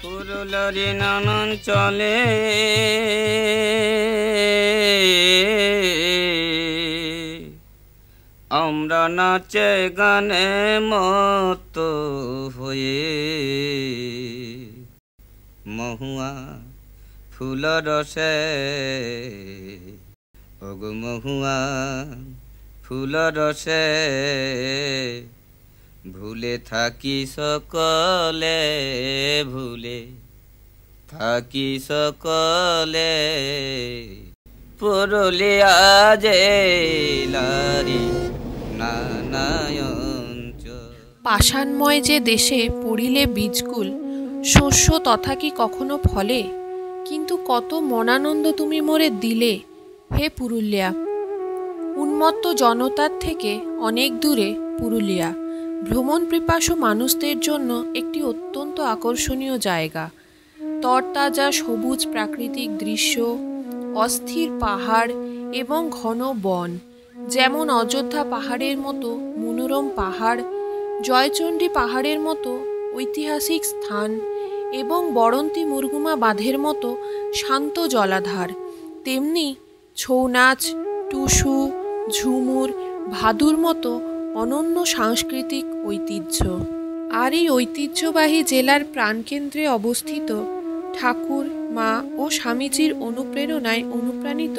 পুরুলারি নানান চলে আমরা নাচে গানে মত হয়ে মহুয়া ফুল রসে ওগো মহুয়া ফুল রসে ভুলে থাকি সকলে ভুলে থাকি সকলে পুরুলিয়া জেলারি পাষাণময় যে দেশে পড়িলে বীজকুল শস্য তথা কি কখনো ফলে, কিন্তু কত মনানন্দ তুমি মোরে দিলে হে পুরুলিয়া। উন্মত্ত জনতার থেকে অনেক দূরে পুরুলিয়া ভ্রমণ পিপাসু মানুষদের জন্য একটি অত্যন্ত আকর্ষণীয় জায়গা। তরতাজা সবুজ প্রাকৃতিক দৃশ্য, অস্থির পাহাড় এবং ঘন বন, যেমন অযোধ্যা পাহাড়ের মতো মনোরম পাহাড়, জয়চণ্ডী পাহাড়ের মতো ঐতিহাসিক স্থান এবং বরন্তী মুরগুমা বাঁধের মতো শান্ত জলাধার, তেমনি ছৌ নাচ, টুসু, ঝুমুর, ভাদুর মতো অনন্য সাংস্কৃতিক ঐতিহ্য। আর এই ঐতিহ্যবাহী জেলার প্রাণকেন্দ্রে অবস্থিত ঠাকুর, মা ও স্বামীজির অনুপ্রেরণায় অনুপ্রাণিত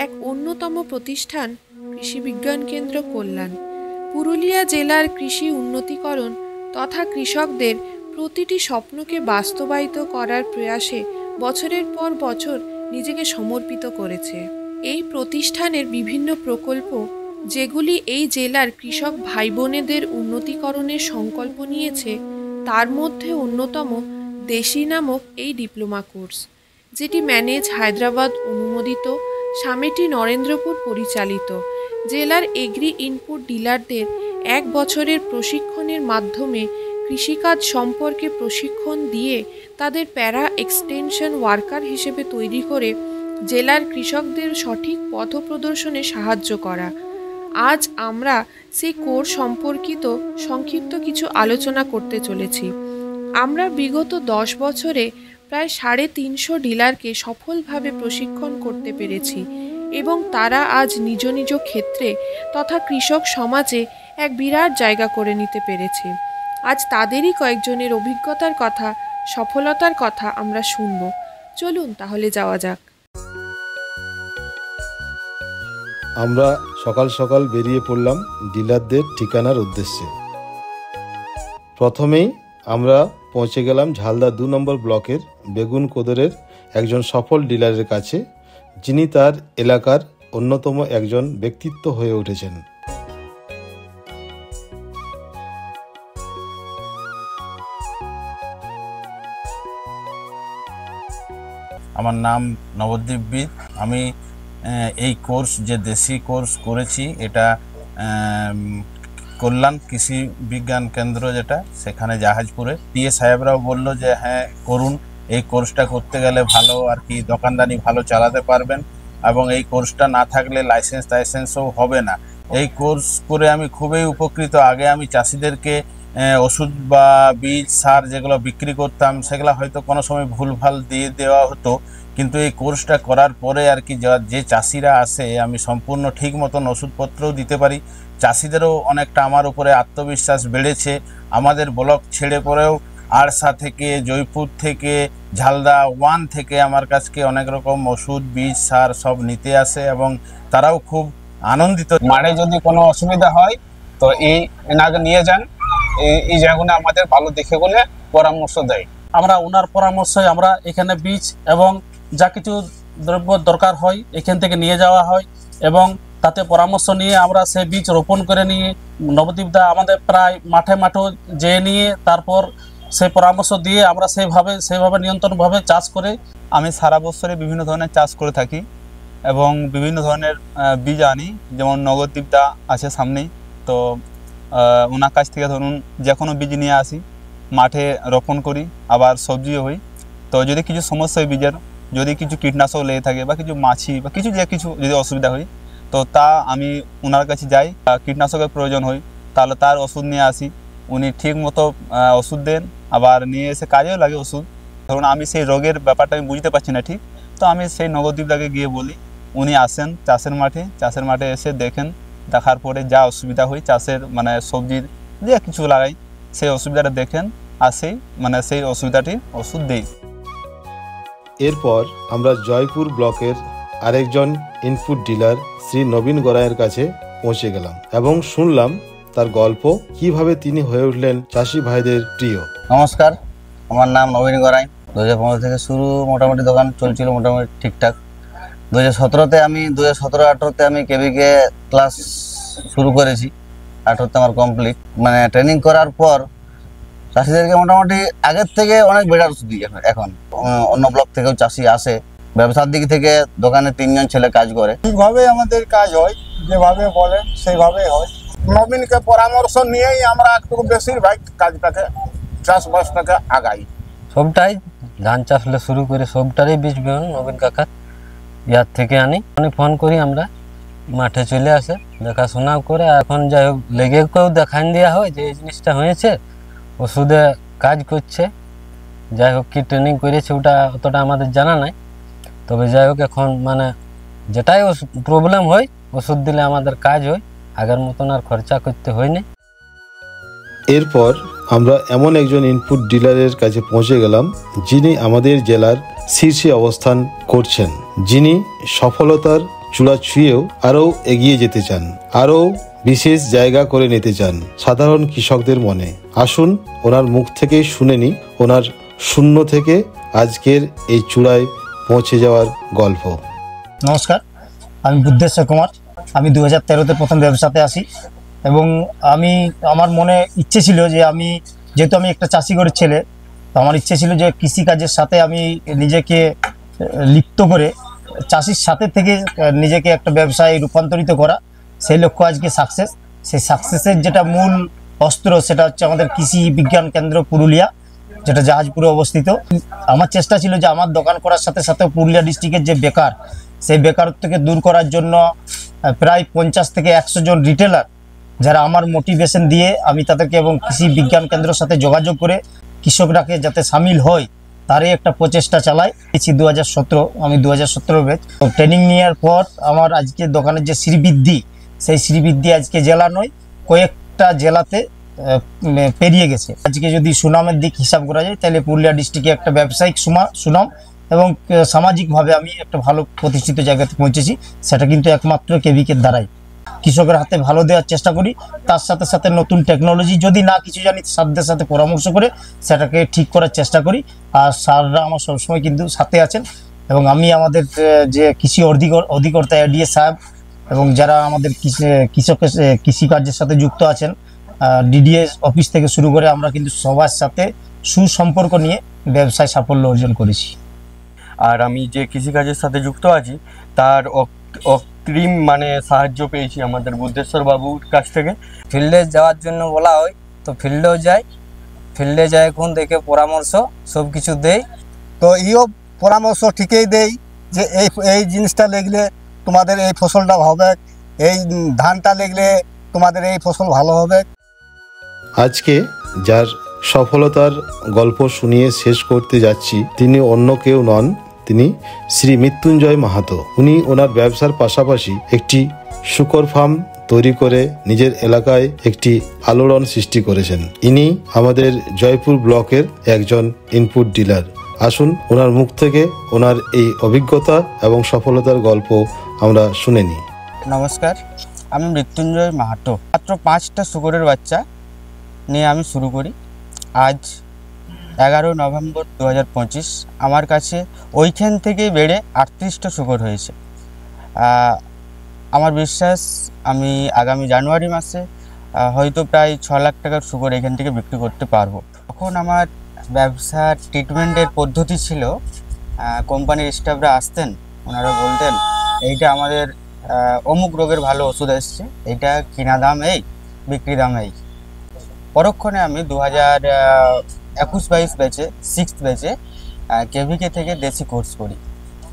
এক অন্যতম প্রতিষ্ঠান কৃষি বিজ্ঞান কেন্দ্র কল্যাণ। পুরুলিয়া জেলার কৃষি উন্নতিকরণ তথা কৃষকদের প্রতিটি স্বপ্নকে বাস্তবায়িত করার প্রয়াসে বছরের পর বছর নিজেকে সমর্পিত করেছে। এই প্রতিষ্ঠানের বিভিন্ন প্রকল্প, যেগুলি এই জেলার কৃষক ভাই বোনেদের উন্নতিকরণের সংকল্প নিয়েছে, তার মধ্যে অন্যতম দেশি নামক এই ডিপ্লোমা কোর্স, যেটি ম্যানেজ হায়দ্রাবাদ অনুমোদিত, সামেটি নরেন্দ্রপুর পরিচালিত। জেলার এগ্রি ইনপুট ডিলারদের 1 বছরের প্রশিক্ষণের মাধ্যমে কৃষিকাজ সম্পর্কে প্রশিক্ষণ দিয়ে তাদের প্যারা এক্সটেনশন ওয়ার্কার হিসেবে তৈরি করে জেলার কৃষকদের সঠিক পথ প্রদর্শনে সাহায্য করা। আজ আমরা সেই কোর্স সম্পর্কিত সংক্ষিপ্ত কিছু আলোচনা করতে চলেছি। আমরা বিগত 10 বছরে প্রায় 350 ডিলারকে সফলভাবে প্রশিক্ষণ করতে পেরেছি এবং তারা আজ নিজ নিজ ক্ষেত্রে তথা কৃষক সমাজে এক বিরাট জায়গা করে নিতে পেরেছে। আজ তাদেরই কয়েকজনের অভিজ্ঞতার কথা, সফলতার কথা আমরা শুনব। চলুন তাহলে যাওয়া যাক। আমরা সকাল সকাল বেরিয়ে পড়লাম ডিলারদের ঠিকানার উদ্দেশ্যে। প্রথমেই আমরা পৌঁছে গেলাম ঝালদা 2 নম্বর ব্লকের বেগুন কোদরের একজন সফল ডিলারের কাছে, যিনি তার এলাকার অন্যতম একজন ব্যক্তিত্ব হয়ে উঠেছেন। আমার নাম নবদ্বীপ বিদ। আমি এই কোর্স, যে দেশি কোর্স করেছি, এটা কল্যাণ কৃষি বিজ্ঞান কেন্দ্র যেটা, সেখানে জাহাজপুরে। টিএ সাহেবরাও বললো যে হ্যাঁ করুন, এই কোর্সটা করতে গেলে ভালো আর কি দোকানদানি ভালো চালাতে পারবেন, এবং এই কোর্সটা না থাকলে লাইসেন্সও হবে না। এই কোর্স করে আমি খুবই উপকৃত। আগে আমি চাষিদেরকে ওষুধ বা বীজ সার যেগুলো বিক্রি করতাম, সেগুলো হয়তো কোনো সময় ভুলভাল দিয়ে দেওয়া হতো, কিন্তু এই কোর্সটা করার পরে আর কি যে চাষিরা আসে, আমি সম্পূর্ণ ঠিক মতন ওষুধপত্রও দিতে পারি। চাষিদেরও অনেকটা আমার উপরে আত্মবিশ্বাস বেড়েছে। আমাদের ব্লক ছেড়ে পরেও আড়সা থেকে, জয়পুর থেকে, ঝালদা 1 থেকে আমার কাছে অনেক রকম ওষুধ বীজ সার সব নিতে আসে এবং তারাও খুব আনন্দিত। মানে যদি কোনো অসুবিধা হয় তো এনাকে নিয়ে যান, এই জায়গাগুলো আমাদের ভালো দেখে বলে পরামর্শ দেয়। আমরা ওনার পরামর্শে আমরা এখানে বীজ এবং যা কিছু দ্রব্য দরকার হয় এখান থেকে নিয়ে যাওয়া হয়, এবং তাতে পরামর্শ নিয়ে আমরা সেই বীজ রোপণ করে নিয়ে নবদ্বীপদা আমাদের প্রায় মাঠে যেয়ে নিয়ে তারপর সেই পরামর্শ দিয়ে আমরা সেইভাবে নিয়ন্ত্রণভাবে চাষ করে। আমি সারা বছরে বিভিন্ন ধরনের চাষ করে থাকি এবং বিভিন্ন ধরনের বীজ আনি, যেমন নবদ্বীপদা আছে সামনেই, তো ওনার কাছ থেকে ধরুন যে কোনো বীজ নিয়ে আসি, মাঠে রোপণ করি, আবার সবজিও হই। তো যদি কিছু সমস্যা হয় বীজের, যদি কিছু কীটনাশক লেগে থাকে বা কিছু মাছি বা কিছু যদি অসুবিধা হয়, তো তা আমি ওনার কাছে যাই। কীটনাশকের প্রয়োজন হয় তাহলে তার ওষুধ নিয়ে আসি, উনি ঠিক মতো ওষুধ দেন, আবার নিয়ে এসে কাজেও লাগে ওষুধ। ধরুন আমি সেই রোগের ব্যাপারটা আমি বুঝতে পারছি না ঠিক, তো আমি সেই নগরদ্বীপদাকে গিয়ে বলি, উনি আসেন চাষের মাঠে এসে দেখেন, দেখার পরে যা অসুবিধা হয় চাষের মানে সবজির যে কিছু লাগাই সেই অসুবিধাটা দেখেন, আসেই মানে সেই অসুবিধাটির ওষুধ দেই। এরপর আমরা জয়পুর ব্লকের আরেকজন ইনপুট ডিলার শ্রী নবীন গড়াইয়ের কাছে পৌঁছে গেলাম এবং শুনলাম তার গল্প, কিভাবে তিনি হয়ে উঠলেন চাষি ভাইদের প্রিয়। নমস্কার, আমার নাম নবীন গড়াই। 2015 থেকে শুরু, মোটামুটি দোকান চলছিল মোটামুটি ঠিকঠাক। 2017-তে আমি 2017-18-তে আমি কেবিকে ক্লাস শুরু করেছি, 18-তে আমার কমপ্লিট। মানে ট্রেনিং করার পর চাষিদেরকে মোটামুটি আগের থেকে অনেক বেটার দিই এখন। অন্য ব্লক থেকেও চাষি আসে, ব্যবসার দিক থেকে দোকানে 3 জন ছেলে কাজ করে। ঠিকভাবে আমাদের কাজ হয়, যেভাবে বলেন সেইভাবে হয়। নবীনকে পরামর্শ নিয়েই আমরা একটু বেশিরভাগ কাজটাকে চাষবাসটাকে আগাই। সবটাই ধান চাষ শুরু করে সবটারই বীজ বিহন নবীন কাকার ইয়ার থেকে আনি। ফোন করি, আমরা মাঠে চলে আসে, দেখাশোনা করে। এখন যাই হোক লেগেকেও দেখান দেওয়া হয় যে এই জিনিসটা হয়েছে, ওষুধে কাজ করছে। যাই হোক কি ট্রেনিং করেছে ওটা অতটা আমাদের জানা নাই, তবে যাই হোক এখন মানে যেটাই প্রবলেম হয় ওষুধ দিলে আমাদের কাজ হয়, আগের মতন আর খরচা করতে হয়নি। এরপর আমরা এমন একজন ইনপুট ডিলারের কাছে পৌঁছে গেলাম যিনি আমাদের জেলার শীর্ষে অবস্থান করছেন, যিনি সফলতার চূড়া ছুঁয়েও আরও এগিয়ে যেতে চান, আরও বিশেষ জায়গা করে নিতে চান সাধারণ কৃষকদের মনে। আসুন ওনার মুখ থেকেই শুনে নি ওনার শূন্য থেকে আজকের এই চূড়ায় পৌঁছে যাওয়ার গল্প। নমস্কার, আমি বুদ্ধেশ্বর কুমার। আমি 2013-তে প্রথম ব্যবসাতে আসি এবং আমার মনে ইচ্ছে ছিল যে যেহেতু আমি একটা চাষি ঘরের ছেলে, তো আমার ইচ্ছে ছিল যে কৃষিকাজের সাথে আমি নিজেকে লিপ্ত করে চাষির সাথে থেকে নিজেকে একটা ব্যবসায় রূপান্তরিত করা। সেই লক্ষ্য আজকে সাকসেস। সেই সাকসেসের যেটা মূল অস্ত্র সেটা হচ্ছে আমাদের কৃষি বিজ্ঞান কেন্দ্র পুরুলিয়া, যেটা জাহাজপুরে অবস্থিত। আমার চেষ্টা ছিল যে আমার দোকান করার সাথে সাথে পুরুলিয়া ডিস্ট্রিক্টের যে বেকার, সেই বেকারত্বকে দূর করার জন্য প্রায় 50 থেকে 100 জন রিটেলার যারা আমার মোটিভেশন দিয়ে আমি তাদেরকে এবং কৃষি বিজ্ঞান কেন্দ্রের সাথে যোগাযোগ করে কৃষকরাকে যাতে সামিল হয় তারই একটা প্রচেষ্টা চালাই। 2017 আমি 2017 ব্যাচ। ট্রেনিং নেওয়ার পর আমার আজকে দোকানের যে শ্রীবৃদ্ধি, সেই শ্রীবৃদ্ধি আজকে জেলা নয় কয়েকটা জেলাতে পেরিয়ে গেছে। আজকে যদি সুনামের দিক হিসাব করা যায় তাহলে পুরুলিয়া ডিস্ট্রিক্টে একটা ব্যবসায়িক সুনাম এবং সামাজিকভাবে আমি একটা ভালো প্রতিষ্ঠিত জায়গাতে পৌঁছেছি। সেটা কিন্তু একমাত্র কেভিকের দ্বারাই। কৃষকের হাতে ভালো দেওয়ার চেষ্টা করি, তার সাথে সাথে নতুন টেকনোলজি যদি না কিছু জানি সাধ্যের সাথে পরামর্শ করে সেটাকে ঠিক করার চেষ্টা করি। আর স্যাররা আমার সবসময় কিন্তু সাথে আছেন এবং আমি আমাদের যে কৃষি অধিকর্তা এডিএ সাহেব এবং যারা আমাদের কৃষিকার্যের সাথে যুক্ত আছেন, ডিডিএস অফিস থেকে শুরু করে আমরা কিন্তু সবার সাথে সুসম্পর্ক নিয়ে ব্যবসায় সাফল্য অর্জন করেছি। আর আমি যে কৃষিকাজের সাথে যুক্ত আছি তার অগ্রিম মানে সাহায্য পেয়েছি আমাদের বুদ্ধেশ্বর বাবুর কাছ থেকে। ফিল্ডে যাওয়ার জন্য বলা হয় তো ফিল্ডে যাই এখন দেখে পরামর্শ সব কিছু দেয়। তো ইও পরামর্শ ঠিকই দেই যে এই জিনিসটা লাগলে তোমাদের এই ফসলটা হবে, এই ধানটা লাগলে তোমাদের এই ফসল ভালো হবে। আজকে যার সফলতার গল্প শুনিয়ে শেষ করতে যাচ্ছি তিনি অন্য কেউ নন, তিনি শ্রী মৃত্যুঞ্জয় মাহাতো। উনি ওনার ব্যবসার পাশাপাশি একটি শূকর ফার্ম তৈরি করে নিজের এলাকায় একটি আলোড়ন সৃষ্টি করেছেন। ইনি আমাদের জয়পুর ব্লকের একজন ইনপুট ডিলার। আসুন ওনার মুখ থেকে ওনার এই অভিজ্ঞতা এবং সফলতার গল্প আমরা শুনে নিই। নমস্কার, আমি মৃত্যুঞ্জয় মাহাতো। মাত্র 5টা শূকরের বাচ্চা নিয়ে আমি শুরু করি। আজ 11 নভেম্বর 2025 আমার কাছে ওইখান থেকে বেড়ে 38টা শূকর হয়েছে। আমার বিশ্বাস আমি আগামী জানুয়ারি মাসে হয়তো প্রায় 6 লাখ টাকার শূকর এখান থেকে বিক্রি করতে পারবো। তখন আমার ব্যবসার ট্রিটমেন্টের পদ্ধতি ছিল, কোম্পানির স্টাফরা আসতেন, ওনারা বলতেন এইটা আমাদের অমুক রোগের ভালো ওষুধ এসছে, এইটা কিনা দাম এই, বিক্রি দাম এই। পরক্ষণে আমি 2021-22 ব্যাচে 6th ব্যাচে কেভিকে থেকে দেশি কোর্স করি।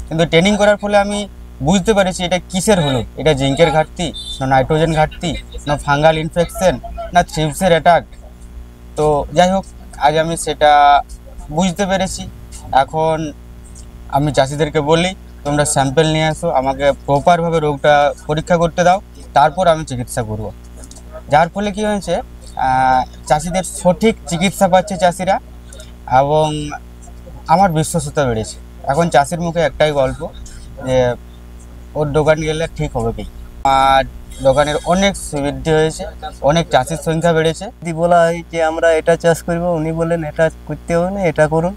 কিন্তু ট্রেনিং করার ফলে আমি বুঝতে পেরেছি এটা কিসের হলো, এটা জিঙ্কের ঘাটতি, না নাইট্রোজেন ঘাটতি, না ফাঙ্গাল ইনফেকশন, না থ্রিপসের অ্যাটাক। তো যাই হোক আজ আমি সেটা বুঝতে পেরেছি এখন আমি চাষিদেরকে বলি তোমরা স্যাম্পেল নিয়ে আসো, আমাকে প্রপারভাবে রোগটা পরীক্ষা করতে দাও, তারপর আমি চিকিৎসা করব। যার ফলে কি হয়েছে, চাষিদের সঠিক চিকিৎসা পাচ্ছে চাষিরা এবং আমার বিশ্বস্ততা বেড়েছে। এখন চাষির মুখে একটাই গল্প যে ওর দোকান গেলে ঠিক হবে কি। আর দোকানের অনেক বৃদ্ধি হয়েছে, অনেক চাষির সংখ্যা বেড়েছে। যদি বলা হয় যে আমরা এটা চাষ করব, উনি বলেন এটা করতে হবে না, এটা করুন।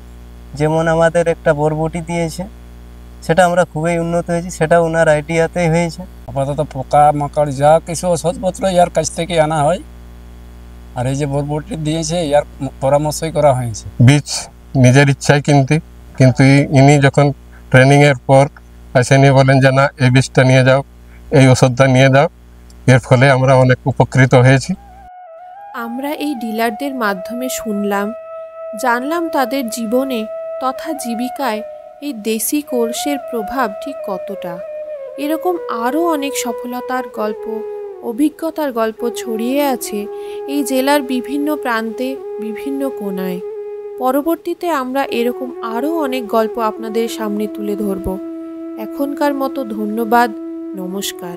যেমন আমাদের একটা বরবটি দিয়েছে, সেটা আমরা খুবই উন্নত হয়েছি, সেটা ওনার আইডিয়াতেই হয়েছে। আপাতত পোকা মাকড় যা কিছু ওষুধপত্র ইয়ার কাছ থেকে আনা হয়, আর এই যে বরবটি দিয়েছে ইয়ার পরামর্শই করা হয়েছে। বীজ নিজের ইচ্ছায় কিন্তু ইনি যখন ট্রেনিংয়ের পর আসেনি বলেন যে না এই বীজটা নিয়ে যাও, এই ওষুধটা নিয়ে যাও, এর ফলে আমরা অনেক উপকৃত হয়েছি। আমরা এই ডিলারদের মাধ্যমে শুনলাম, জানলাম তাদের জীবনে তথা জীবিকায় এই দেশি কোর্সের প্রভাব ঠিক কতটা। এরকম আরও অনেক সফলতার গল্প, অভিজ্ঞতার গল্প ছড়িয়ে আছে এই জেলার বিভিন্ন প্রান্তে, বিভিন্ন কোণায়। পরবর্তীতে আমরা এরকম আরও অনেক গল্প আপনাদের সামনে তুলে ধরব। এখনকার মতো ধন্যবাদ, নমস্কার।